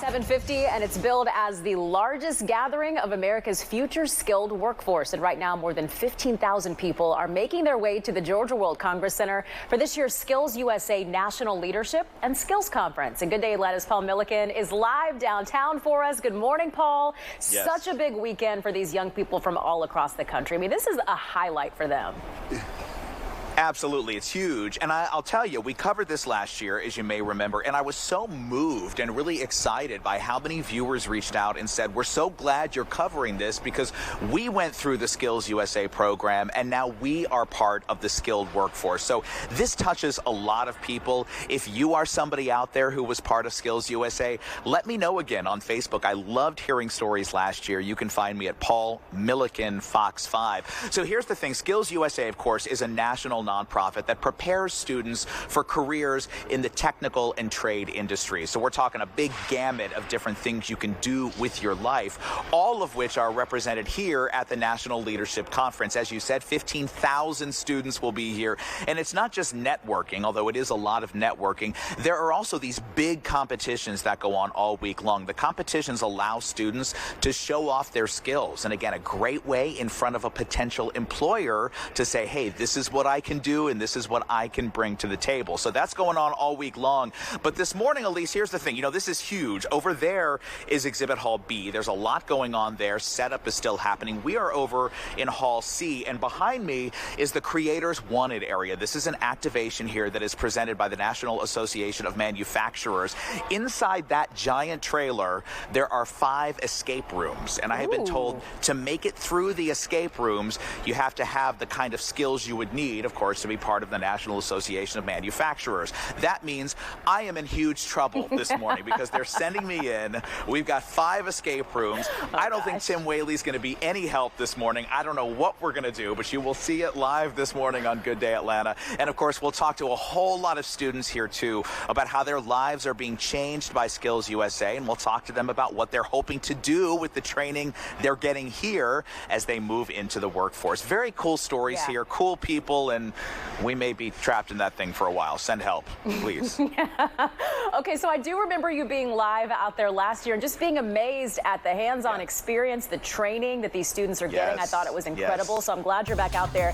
7:50, and it's billed as the largest gathering of America's future skilled workforce. And right now, more than 15,000 people are making their way to the Georgia World Congress Center for this year's SkillsUSA National Leadership and Skills Conference. And Good Day Atlanta's Paul Milliken is live downtown for us. Good morning, Paul. Yes. Such a big weekend for these young people from all across the country. I mean, this is a highlight for them. Absolutely. It's huge. And I'll tell you, we covered this last year, as you may remember, and I was so moved and really excited by how many viewers reached out and said, we're so glad you're covering this because we went through the SkillsUSA program and now we are part of the skilled workforce. So this touches a lot of people. If you are somebody out there who was part of SkillsUSA, let me know again on Facebook. I loved hearing stories last year. You can find me at Paul Milliken Fox 5. So here's the thing. SkillsUSA, of course, is a national nonprofit that prepares students for careers in the technical and trade industry. So we're talking a big gamut of different things you can do with your life, all of which are represented here at the National Leadership Conference. As you said, 15,000 students will be here. And it's not just networking, although it is a lot of networking. There are also these big competitions that go on all week long. The competitions allow students to show off their skills. And again, a great way in front of a potential employer to say, hey, this is what I can do and this is what I can bring to the table. So that's going on all week long. But this morning, Elise, here's the thing. You know, this is huge. Over there is Exhibit Hall B. There's a lot going on there. Setup is still happening. We are over in Hall C, and behind me is the Creators Wanted area. This is an activation here that is presented by the National Association of Manufacturers. Inside that giant trailer, there are 5 escape rooms, and I have been told to make it through the escape rooms, you have to have the kind of skills you would need, of course, to be part of the National Association of Manufacturers. That means I am in huge trouble this morning because they're sending me in. We've got 5 escape rooms. I don't think Tim Whaley's going to be any help this morning. I don't know what we're going to do, but you will see it live this morning on Good Day Atlanta. And of course, we'll talk to a whole lot of students here too about how their lives are being changed by SkillsUSA, and we'll talk to them about what they're hoping to do with the training they're getting here as they move into the workforce. Very cool stories here, cool people, and we may be trapped in that thing for a while. Send help, please. Okay, so I do remember you being live out there last year and just being amazed at the hands-on experience, the training that these students are getting. I thought it was incredible, so I'm glad you're back out there.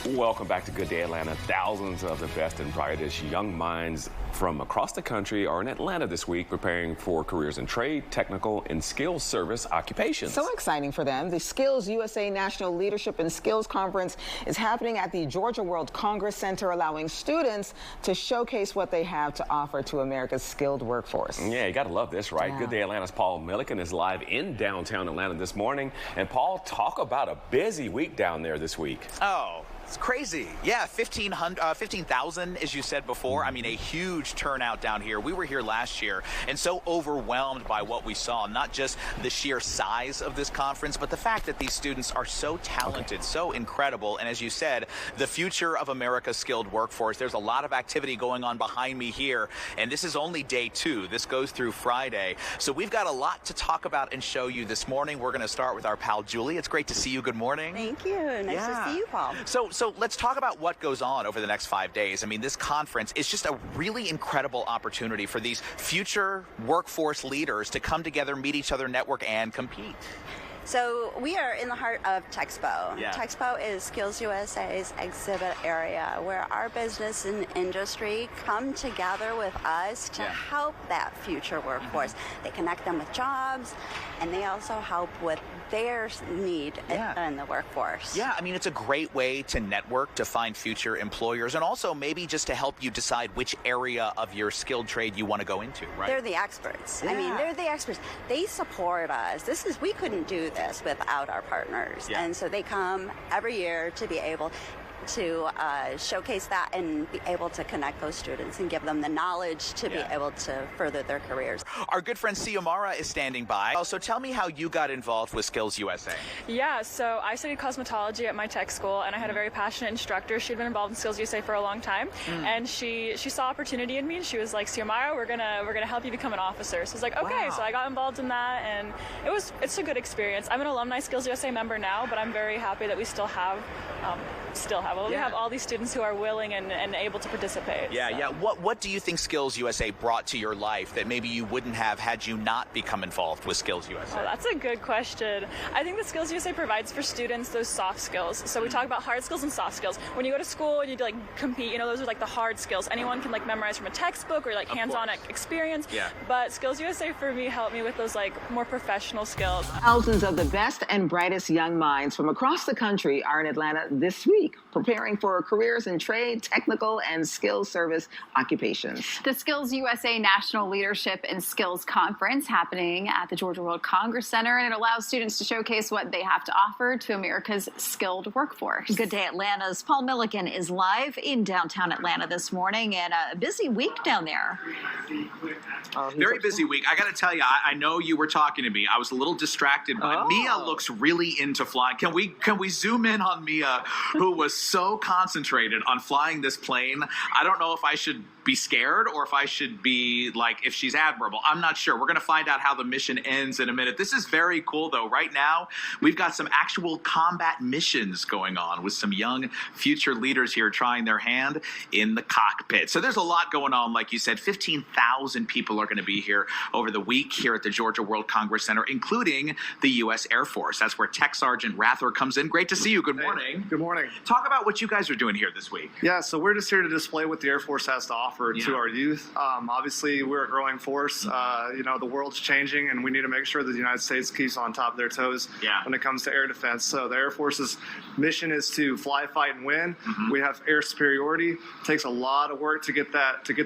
Welcome back to Good Day Atlanta. Thousands of the best and brightest young minds from across the country are in Atlanta this week preparing for careers in trade, technical, and skills service occupations. So exciting for them. The SkillsUSA National Leadership and Skills Conference is happening at the Georgia World Congress Center, allowing students to showcase what they have to offer to America's skilled workforce. Yeah, you got to love this, right? Good Day Atlanta's Paul Milliken is live in downtown Atlanta this morning. And Paul, talk about a busy week down there this week. Oh, it's crazy. Yeah, 15,000, as you said before. I mean, a huge turnout down here. We were here last year and so overwhelmed by what we saw, not just the sheer size of this conference, but the fact that these students are so talented, so incredible. And as you said, the future of America's skilled workforce. There's a lot of activity going on behind me here, and this is only day 2. This goes through Friday. So we've got a lot to talk about and show you this morning. We're going to start with our pal Julie. It's great to see you. Good morning. Thank you. Nice to see you, Paul. So let's talk about what goes on over the next 5 days. I mean, this conference is just a really incredible opportunity for these future workforce leaders to come together, meet each other, network, and compete. So we are in the heart of Texpo. Yeah. Texpo is SkillsUSA's exhibit area where our business and industry come together with us to help that future workforce. They connect them with jobs, and they also help with their need in the workforce. Yeah, I mean, it's a great way to network, to find future employers, and also maybe just to help you decide which area of your skilled trade you want to go into, right? They're the experts. I mean, they're the experts. They support us. We couldn't do this without our partners. And so they come every year to be able to showcase that and be able to connect those students and give them the knowledge to be able to further their careers. Our good friend Xiomara is standing by. So tell me how you got involved with SkillsUSA. Yeah, so I studied cosmetology at my tech school, and I had a very passionate instructor. She'd been involved in SkillsUSA for a long time, and she saw opportunity in me, and she was like, Xiomara, we're gonna help you become an officer. So I was like, okay. So I got involved in that, and it's a good experience. I'm an alumni SkillsUSA member now, but I'm very happy that we still have a incredible. We have all these students who are willing and able to participate. Yeah, so. yeah. What do you think SkillsUSA brought to your life that maybe you wouldn't have had you not become involved with SkillsUSA? Oh, that's a good question. I think that SkillsUSA provides for students those soft skills. So we talk about hard skills and soft skills. When you go to school and you like compete, those are like the hard skills. Anyone can like memorize from a textbook or like hands-on experience. Yeah. But SkillsUSA for me helped me with those like more professional skills. Thousands of the best and brightest young minds from across the country are in Atlanta this week, preparing for careers in trade, technical, and skills service occupations. The SkillsUSA National Leadership and Skills Conference happening at the Georgia World Congress Center, and it allows students to showcase what they have to offer to America's skilled workforce. Good Day Atlanta's Paul Milliken is live in downtown Atlanta this morning, and a busy week down there. Very busy week. I got to tell you, I know you were talking to me. I was a little distracted, but Mia looks really into flying. Can we zoom in on Mia, who was so concentrated on flying this plane? I don't know if I should be scared or if I should be like, if she's admirable. I'm not sure. We're going to find out how the mission ends in a minute. This is very cool, though. Right now, we've got some actual combat missions going on with some young future leaders here trying their hand in the cockpit. So there's a lot going on. Like you said, 15,000 people are going to be here over the week here at the Georgia World Congress Center, including the U.S. Air Force. That's where Tech Sergeant Rather comes in. Great to see you. Good morning. Good morning. Talk about what you guys are doing here this week. Yeah, so we're just here to display what the Air Force has to offer to our youth. Obviously, we're a growing force. The world's changing, and we need to make sure that the United States keeps on top of their toes when it comes to air defense. So the Air Force's mission is to fly, fight, and win. We have air superiority. It takes a lot of work to get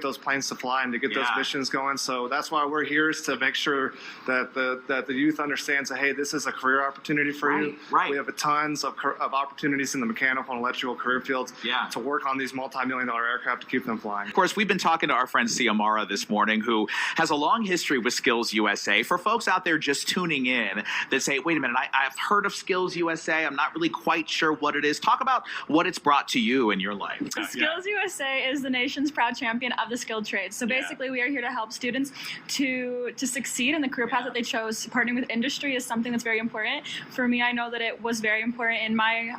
those planes to fly and to get those missions going. So that's why we're here, is to make sure that the youth understands that, hey, this is a career opportunity for you. Right. We have tons of opportunities in the mechanical and electrical career fields to work on these multi-million-dollar aircraft to keep them flying. Of course, we've been talking to our friend Xiomara this morning, who has a long history with SkillsUSA. For folks out there just tuning in that say, wait a minute, I've heard of SkillsUSA, I'm not really quite sure what it is. Talk about what it's brought to you in your life. SkillsUSA is the nation's proud champion of the skilled trades. So basically, we are here to help students to succeed in the career path that they chose. Partnering with industry is something that's very important. For me, I know that it was very important in my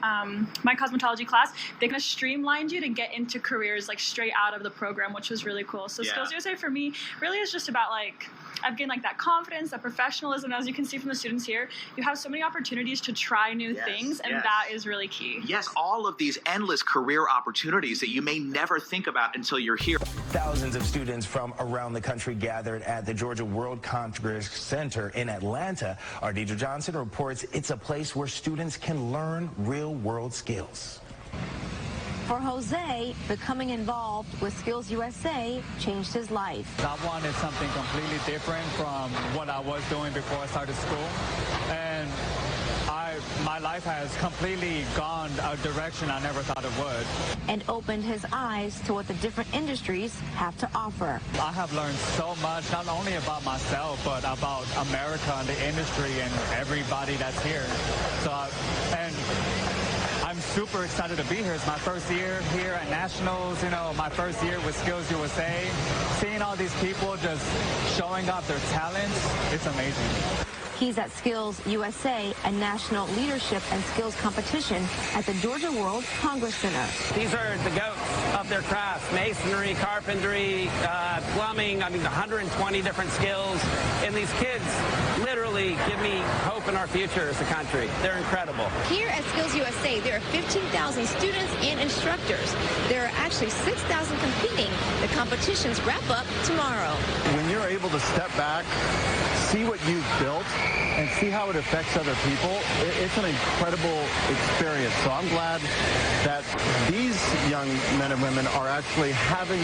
my cosmetology class. They kind of streamlined you to get into careers like straight out of the program, which was really cool. So SkillsUSA for me really is just about like, I've gained like that confidence, that professionalism. As you can see from the students here, you have so many opportunities to try new things, and that is really key. Yes, all of these endless career opportunities that you may never think about until you're here. Thousands of students from around the country gathered at the Georgia World Congress Center in Atlanta. Our Deidre Johnson reports it's a place where students can learn real-world skills. For Jose, becoming involved with SkillsUSA changed his life. I wanted something completely different from what I was doing before I started school. And my life has completely gone a direction I never thought it would. And opened his eyes to what the different industries have to offer. I have learned so much, not only about myself, but about America and the industry and everybody that's here. I'm super excited to be here. It's my first year here at Nationals, my first year with SkillsUSA. Seeing all these people just showing off their talents, it's amazing. He's at SkillsUSA, a national leadership and skills competition at the Georgia World Congress Center. These are the goats of their craft: masonry, carpentry, plumbing, 120 different skills. And these kids literally give me hope in our future as a country. They're incredible. Here at SkillsUSA, there are 15,000 students and instructors. There are actually 6,000 competing. The competitions wrap up tomorrow. When you're able to step back, see what you've built, and see how it affects other people, it's an incredible experience. So I'm glad that these young men and women are actually having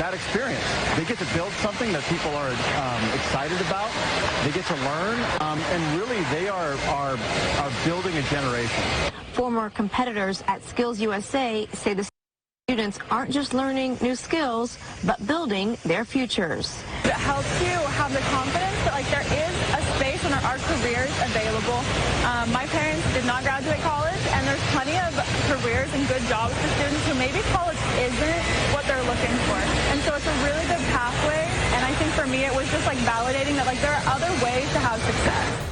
that experience. They get to build something that people are excited about. They get to learn, and really they are building a generation. Former competitors at SkillsUSA say the students aren't just learning new skills, but building their futures. It helps you have the confidence that there is a space and there are careers available. My parents did not graduate college, and there's plenty of careers and good jobs for students who maybe college isn't what they're looking for. And so it's a really good pathway, and I think for me it was just validating that there are other ways to have success.